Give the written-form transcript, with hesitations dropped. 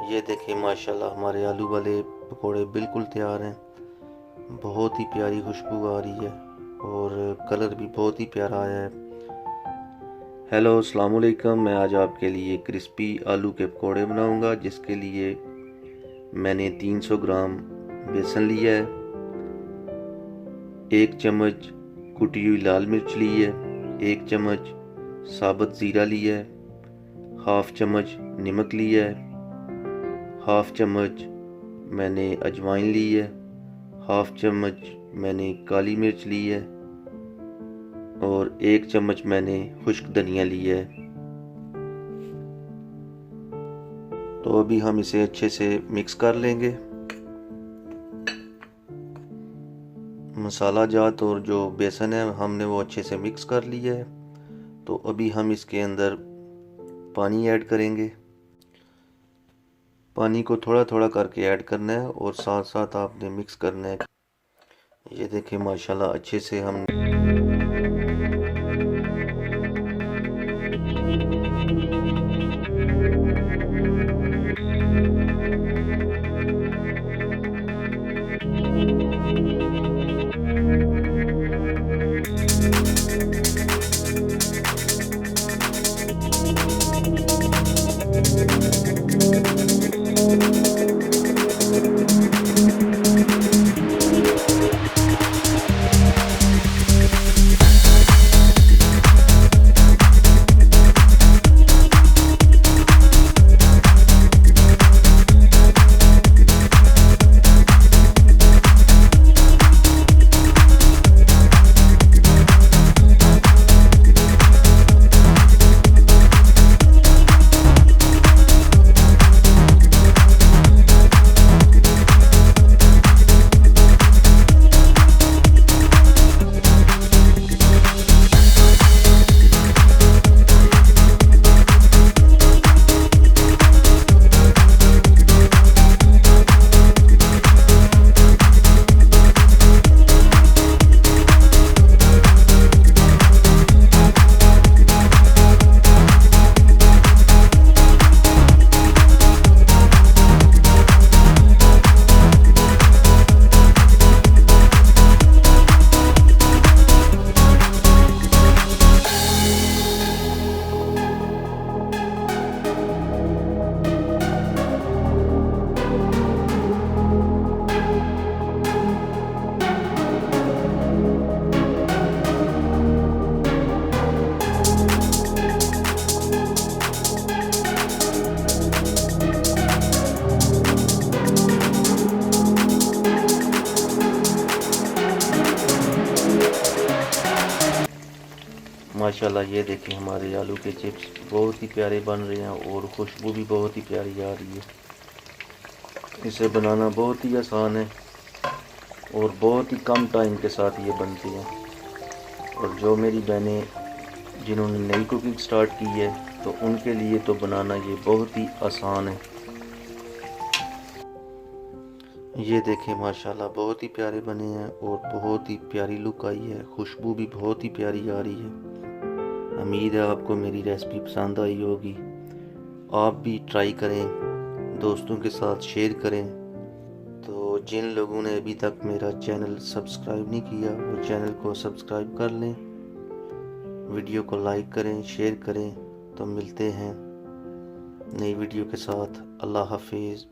ये देखिए माशाल्लाह हमारे आलू वाले पकोड़े बिल्कुल तैयार हैं। बहुत ही प्यारी खुशबू आ रही है और कलर भी बहुत ही प्यारा आया है। हेलो अस्सलाम वालेकुम, मैं आज आपके लिए क्रिस्पी आलू के पकोड़े बनाऊंगा, जिसके लिए मैंने 300 ग्राम बेसन लिया है, 1 चम्मच कुटी हुई लाल मिर्च ली है, 1 चम्मच साबुत ज़ीरा लिया है, हाफ चम्मच नमक लिया है, हाफ चम्मच मैंने अजवाइन ली है, हाफ चम्मच मैंने काली मिर्च ली है और 1 चम्मच मैंने खुश्क धनिया लिया है। तो अभी हम इसे अच्छे से मिक्स कर लेंगे। मसाला जात और जो बेसन है हमने वो अच्छे से मिक्स कर लिया है। तो अभी हम इसके अंदर पानी ऐड करेंगे। पानी को थोड़ा थोड़ा करके ऐड करना है और साथ साथ आपने मिक्स करना है। ये देखिए माशाल्लाह अच्छे से हम माशाल्लाह ये देखें हमारे आलू के चिप्स बहुत ही प्यारे बन रहे हैं और खुशबू भी बहुत ही प्यारी आ रही है। इसे बनाना बहुत ही आसान है और बहुत ही कम टाइम के साथ ये बनती है। और जो मेरी बहनें जिन्होंने नई कुकिंग स्टार्ट की है तो उनके लिए तो बनाना ये बहुत ही आसान है। ये देखें माशाल्लाह बहुत ही प्यारे बने हैं और बहुत ही प्यारी लुक आई है। खुशबू भी बहुत ही प्यारी आ रही है। उम्मीद है आपको मेरी रेसिपी पसंद आई होगी। आप भी ट्राई करें, दोस्तों के साथ शेयर करें। तो जिन लोगों ने अभी तक मेरा चैनल सब्सक्राइब नहीं किया वो चैनल को सब्सक्राइब कर लें, वीडियो को लाइक करें, शेयर करें। तो मिलते हैं नई वीडियो के साथ। अल्लाह हाफिज़।